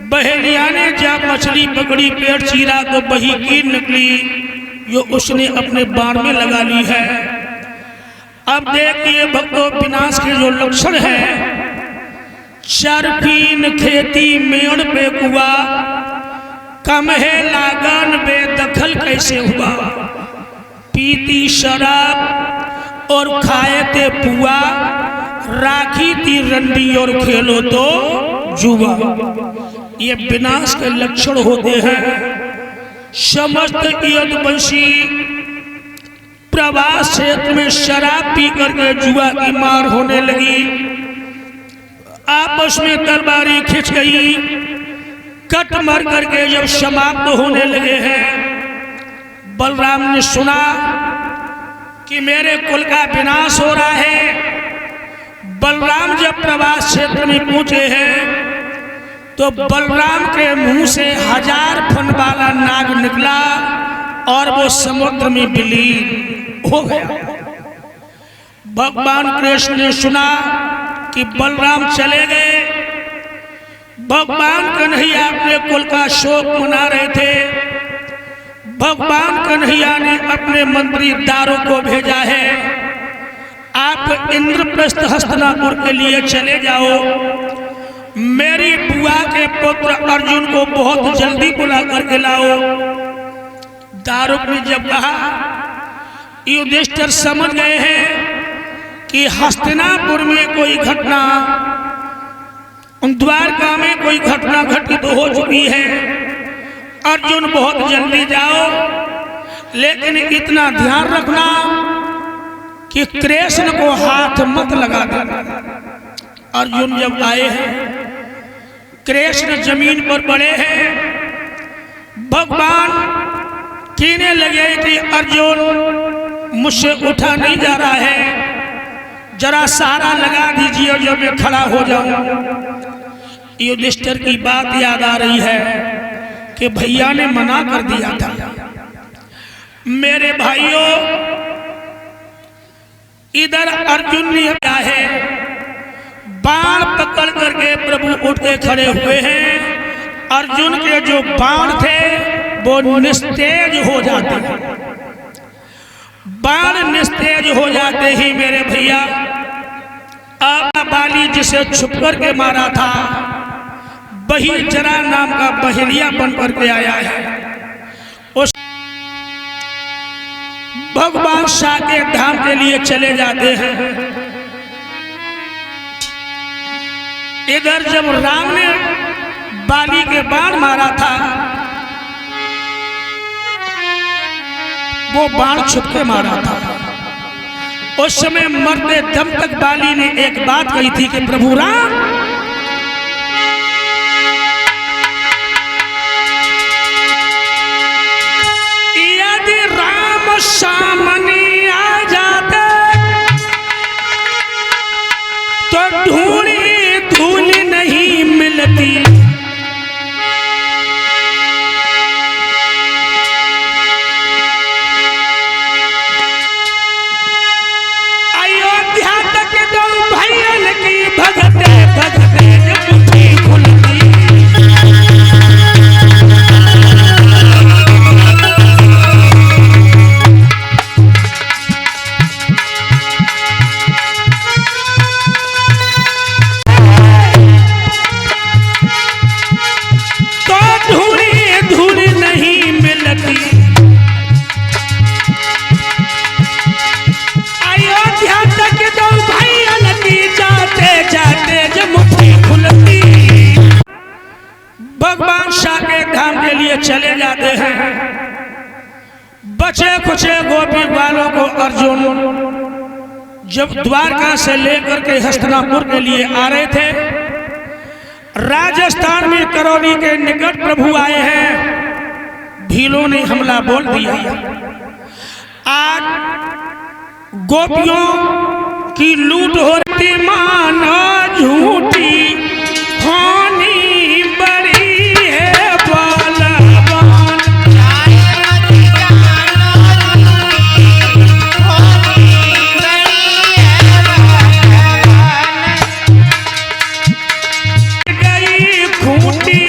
बहेलिया ने जब मछली पकड़ी, पेट चीरा तो बही कीर निकली, जो उसने अपने बाण में लगा ली है। अब देखिए भक्तों, विनाश के जो लक्षण हैं, चरपीन खेती मेड़ पे कुआ, कम है लागन बेदखल कैसे हुआ, पीती शराब और खाए थे पुआ, राखी थी रंडी और खेलो तो जुआ। ये विनाश के लक्षण होते हैं। समस्त यदुवंशी प्रवास क्षेत्र में शराब पी करके जुआ की मार होने लगी, आपस में तलवारी खिंच गई, कट मर करके जब समाप्त होने लगे हैं, बलराम ने सुना कि मेरे कुल का विनाश हो रहा है। बलराम जब प्रवास क्षेत्र में पहुंचे हैं तो बलराम के मुंह से 1000 फन वाला नाग निकला और वो समुद्र में विलीन हो गया। भगवान कृष्ण ने सुना कि बलराम चले गए। भगवान कन्हैया अपने कुल का शोक मना रहे थे। भगवान कन्हैया ने अपने मंत्री दारों को भेजा है, आप इंद्रप्रस्थ हस्तिनापुर के लिए चले जाओ, मेरी बुआ के पुत्र अर्जुन को बहुत जल्दी बुला करके लाओ। दारुक ने जब कहा, युधिष्ठिर समझ गए हैं कि हस्तिनापुर में कोई घटना, द्वारका में कोई घटना घटित हो चुकी है, अर्जुन बहुत जल्दी जाओ, लेकिन इतना ध्यान रखना कि कृष्ण को हाथ मत लगा देना। अर्जुन जब आए हैं, कृष्ण जमीन पर पड़े हैं, भगवान कहने लगे कि अर्जुन मुझसे उठा नहीं जा रहा है, जरा सहारा लगा दीजिए जो मैं खड़ा हो जाऊं। युधिष्ठिर की बात याद आ रही है कि भैया ने मना कर दिया था। मेरे भाइयों, इधर अर्जुन ने क्या है, बाण पकड़ करके प्रभु उठ के खड़े हुए हैं। अर्जुन के जो बाण थे वो निस्तेज हो जाते हैं। बाण निस्तेज हो जाते ही मेरे भैया, आगा बाली जिसे छुप करके मारा था, वही जरा नाम का बहेलिया बन करके आया है। उस भगवान साकेत धाम के लिए चले जाते हैं। इधर जब राम ने बाली के बाण मारा था, वो बाण छुप के मारा था। उस समय मरते दम तक बाली ने एक बात कही थी कि प्रभु राम, यदि राम सामने आ जाते तो ढूंढी धूल नहीं मिलती। अयोध्या तक दो भैयन की भगते भगते मुट्ठी खुलती। भगवान साकेत धाम के लिए चले जाते हैं। बचे कुचे गोपी बालों को अर्जुन जब द्वारका से लेकर के हस्तिनापुर के लिए आ रहे थे, राजस्थान में करौली के निकट प्रभु आए हैं। भीलों ने हमला बोल दिया। आज गोपियों की लूट हो रही, मानो झूठी होनी बड़ी है बलवान। गई खूंटी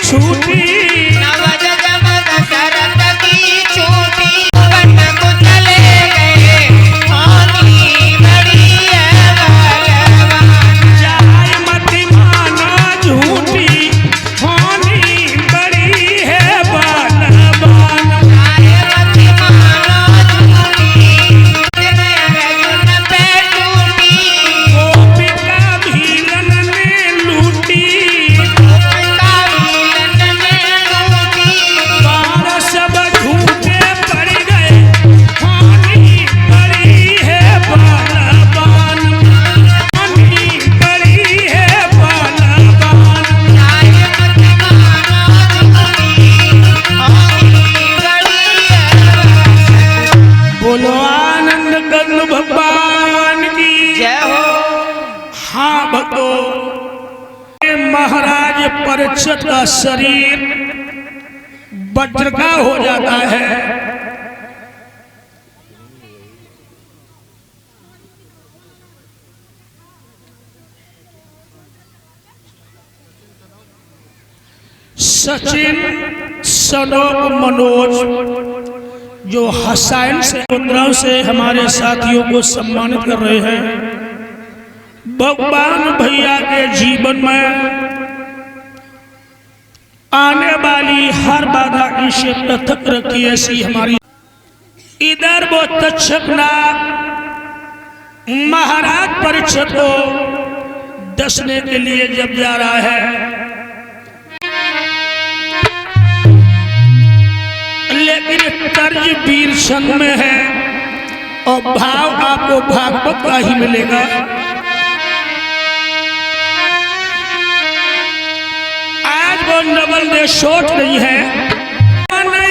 छूटी महाराज परीक्षित का शरीर वज्र का हो जाता है। सचिन सनोप मनोज जो हसाइन से मुद्राओं से हमारे साथियों को सम्मानित कर रहे हैं। भगवान भैया के जीवन में आने वाली हर बाधा इसे पृथक रखी ऐसी हमारी। इधर वो तक्षकना महाराज परीक्षित को दसने के लिए जब जा रहा है, लेकिन तर्ज वीर संग में है और भाव आपको भागवत का ही मिलेगा। आज वो नवल ने सोच नहीं है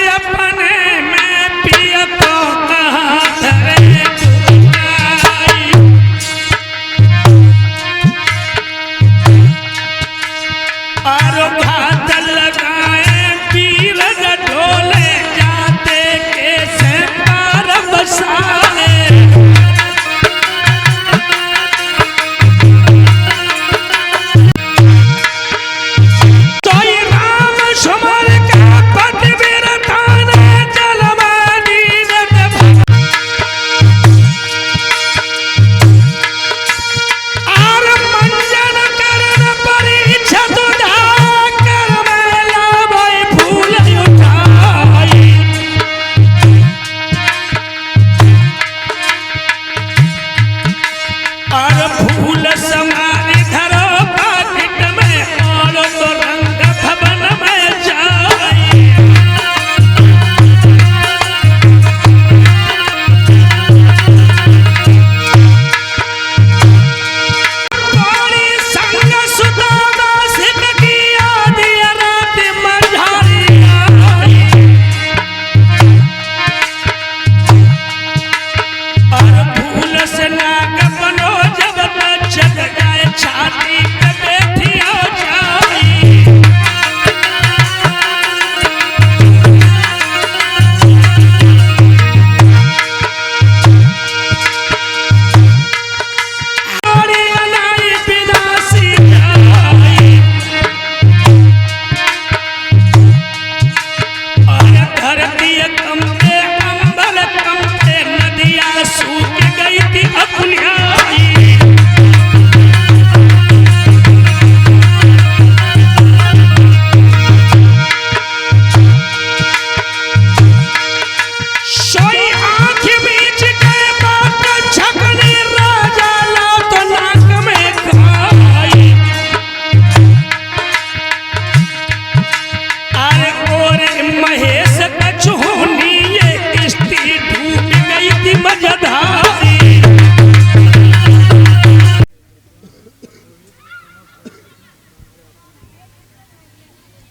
अपने में पिया को कहाँ धरे और घात लगाए पीर ढोले जाते कैसे पार बसाए।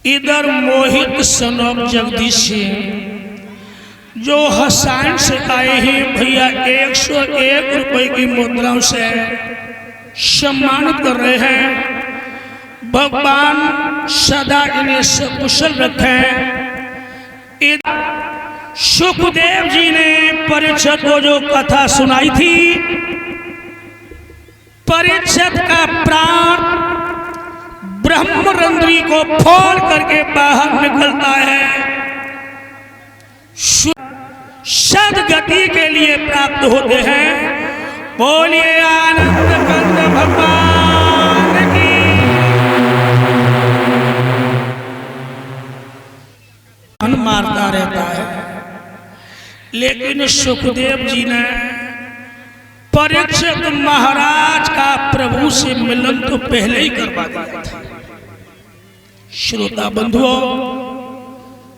इधर मोहित सनोप जगदीश सिंह जो हसाइन से आए हैं भैया 101 रुपए की मुद्राओं से सम्मानित कर रहे हैं। भगवान सदा इन्हें सकुशल रखें। सुखदेव जी ने परीक्षित को जो कथा सुनाई थी, परीक्षित का प्राण ब्रह्मरंध्री को फोड़ करके बाहर निकलता है, सदगति के लिए प्राप्त होते हैं। बोलिए आनंद कंद भगवान की। मारता रहता है, लेकिन सुखदेव जी ने परीक्षित महाराज का प्रभु से मिलन तो पहले ही करवा दिया था। श्रोता बंधुओं,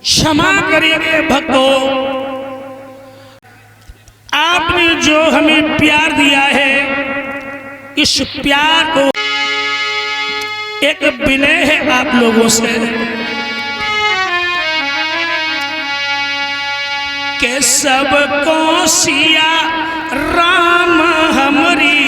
क्षमा करिए भक्तों, आपने जो हमें प्यार दिया है, इस प्यार को एक विनय है आप लोगों से कि सबको सिया राम हमरी